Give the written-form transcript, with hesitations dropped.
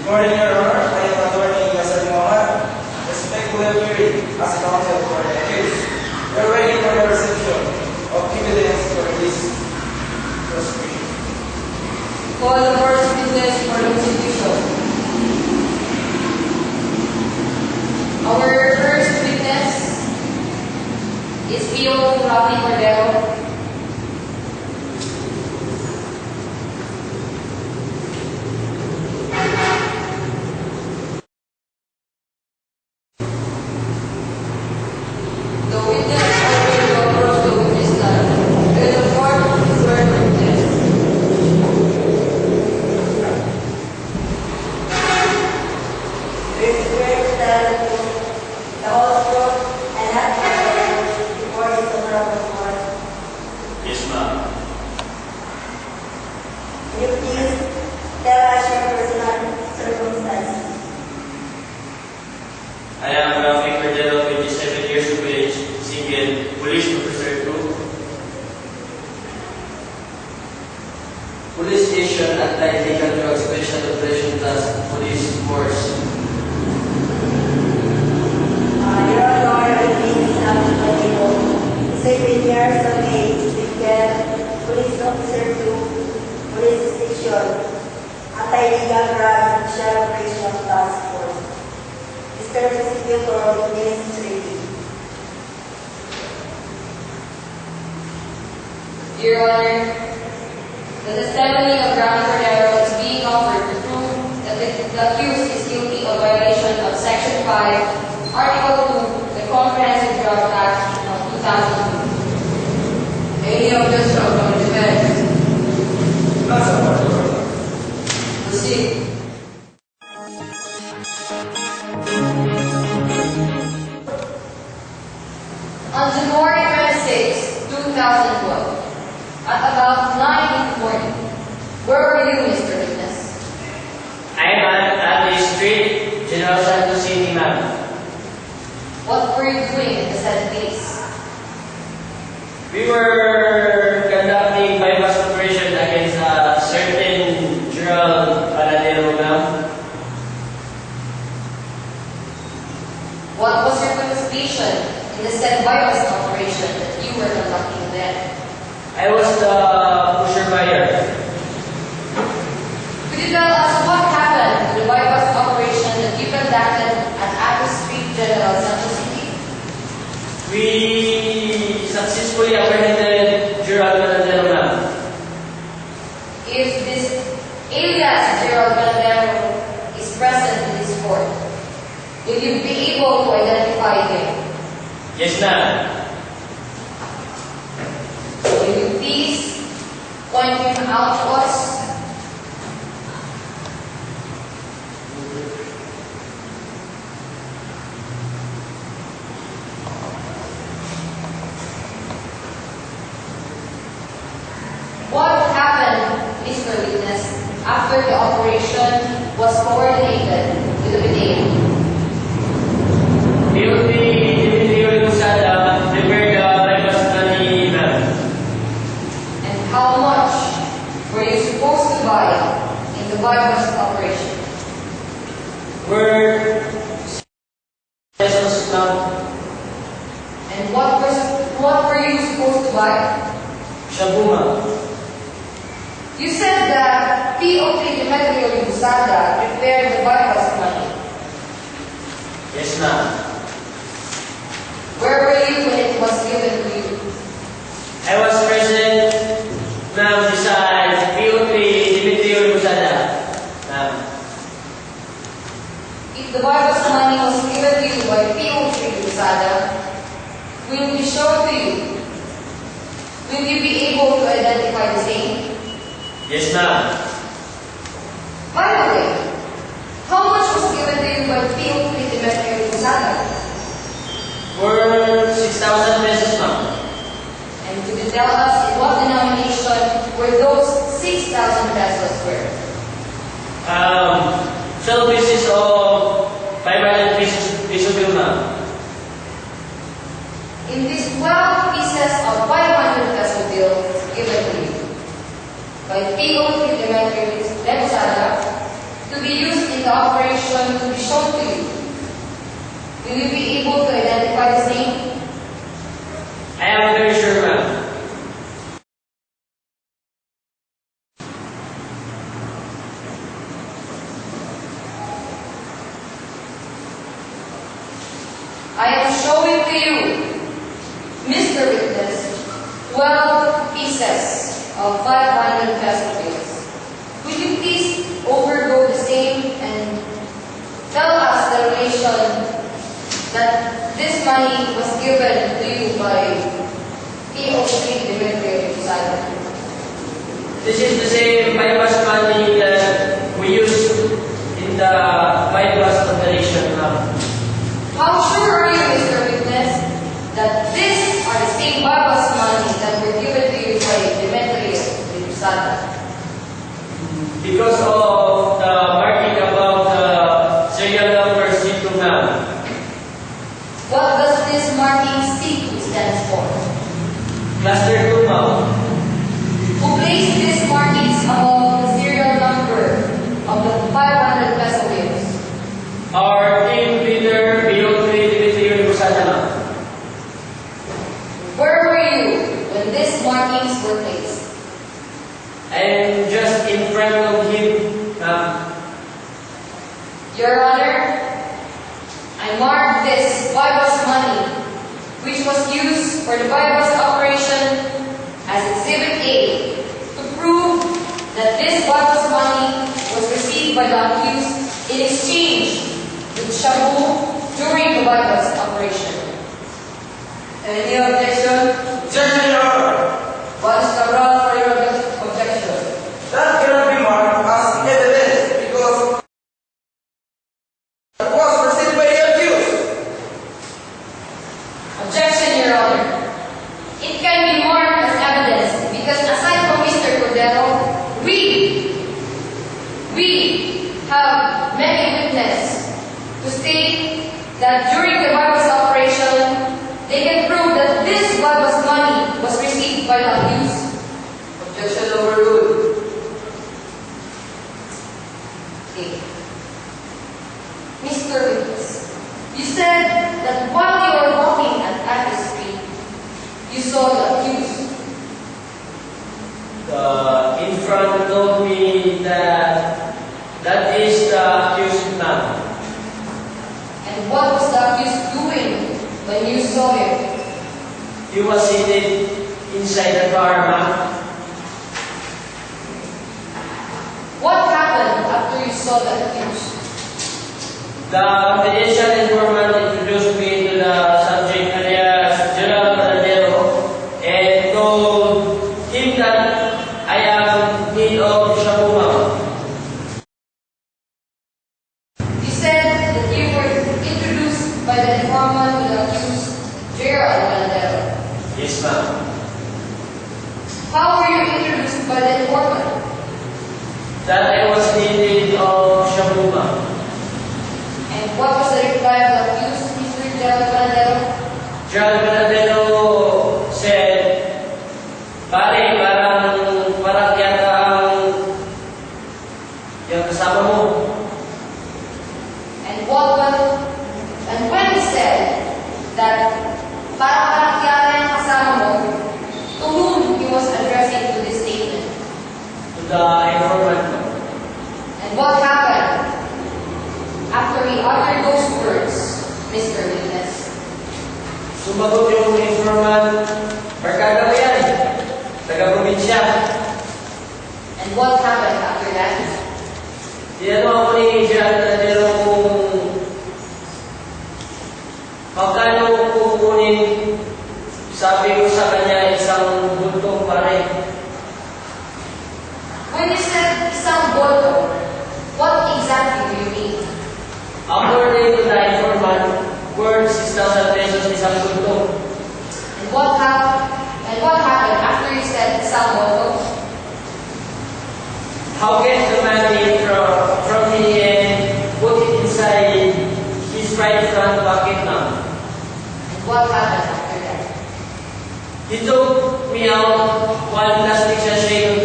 Morning, Your Honor. I am Attorney Yasser Mohammed, respectfully appearing as counsel for the accused. We are ready for the reception of evidence for this prosecution. Call the first witness for the prosecution. Our first witness is P.O. Rafi Cordero. I am Rafi Cordero, 27 years of age, single, police officer 2. Police Station Anti-Illegal Drug Special Operation Task Police Force. Your Honor, it is applicable. 7 years of age, single, police officer 2, police station, Anti-Illegal Drug Special Operation Task Force. Mr. Prosecutor, witness ready. Your Honor, the testimony of Rafi Cordero is being offered to prove that the accused is guilty of violation of Section 5, Article 2, the Comprehensive Drug Act of 2002. Any objection from the defense? Not supported. Proceed. On January 26, 2012, at about 9 in the morning, where were you, Mr. Witness? I am at the street, General Santos City, ma'am. What were you doing at the said place? We were conducting bypass operation against a certain Gerald Panadero, ma'am. What was your participation in the said bypass operation that you were conducting then? I was the pusher buyer. Could you tell us what happened to the bypass operation that you conducted at Ato Street, General Santos City? We successfully apprehended Gerald Panadero, ma'am. If this alias Gerald Panadero is present in this court, will you be able to identify him? Yes, ma'am. Will you please point him out to us? What happened, Mr. Witness, after the operation was coordinated with the video? Deputy Musada prepared the bypass money, ma'am. And how much were you supposed to buy in the bypass operation? We're pesos, ma'am. And what were you supposed to buy? Shabu, ma'am. You said that POT Demetrio Busada prepared the bypass money. Yes, ma'am. Where were you when it was given to you? I was present, ma'am, beside POP Demetrio Busada, ma'am. If the bypass money was given to you by POT Busada, will be shown to you. Will you be able to identify the same? Yes, ma'am. By the way, how much was given to you by POT Demetrio Busada? For 6,000 pesos, ma'am. And could you tell us in what denomination were those 6,000 pesos worth? 12 pieces of 500 peso bill, ma'am. In these 12 pieces of 500 peso bills given to you by POT Demetrio Busada to be used in the operation will be shown to you. Will you be able to identify the same? I am very sure, ma'am. I am showing to you, Mr. Witness, 12 pieces of 500 peso bills. Would you please overgo the same and tell us the relation that this money was given to you by POC Demetrio Posada? This is the same bypass money that we use in the bypass operation, ma'am. How sure are you, Mr. Witness, that these are the same bypass money that were given to you by Demetrio Posada? Because of the marking about the serial number C2, ma'am. What does this marking C2 stand for? Cluster 2, ma'am. Who placed these markings among the serial number of the 500 peso bills? Our team leader, POC Demetrio Posada, ma'am. Where were you when these markings were placed? I'm just in front of him, ma'am. Your Honor, I marked this bypass money, which was used for the bypass operation, as Exhibit A, to prove that this bypass money was received by the accused in exchange with Shabu during the bypass operation. Any objection? Objection, Your Honor. What is the ground for your objection? That cannot be marked as evidence because it was received by the accused. Objection, Your Honor. It can be marked as evidence because aside from Mr. Cordero, we have many witnesses to state that during the bypass operation, they can prove that this bypass money was received by the accused. Objection overruled. Okay. Mr. Witness, you said that while you were walking at the street, you saw the accused. In front told me that that is the accused, ma'am. And what was the accused doing when you saw him? He was seated inside the car, ma'am. What happened after you saw the accused? The confidential informant introduced me to the subject alias General Panadero and told him that I am in need of Shabu, ma'am. You said that you were introduced by the informant to the accused, Gerald Panadero. Yes, ma'am. How were you introduced by the informant? That I was in need of Shabu, ma'am. And what was the reply of the accused, Mr. Gerald Panadero? General Panadero said, "Pare, parang yata ang yung kasama mo." And when he said that parang yata yung kasama mo, to whom he was addressing to this statement? To the informant. And what happened after he uttered those words, Mr. Witness? Sumagot yung informant, "Barkada mo yan, taga-probinsya." And what happened after that? Tinanong ako ni General Panadero kung magkano kukunin. Sabi ko sa kanya, isang bultong pare. When you said isang boto, what exactly do you mean? According to the informant, worth 6,000 pesos isang bultong. And what happened after you said isang boto? How get the money from me and put it inside his right front pocket, ma'am? And what happened after that? He took me out one plastic sachet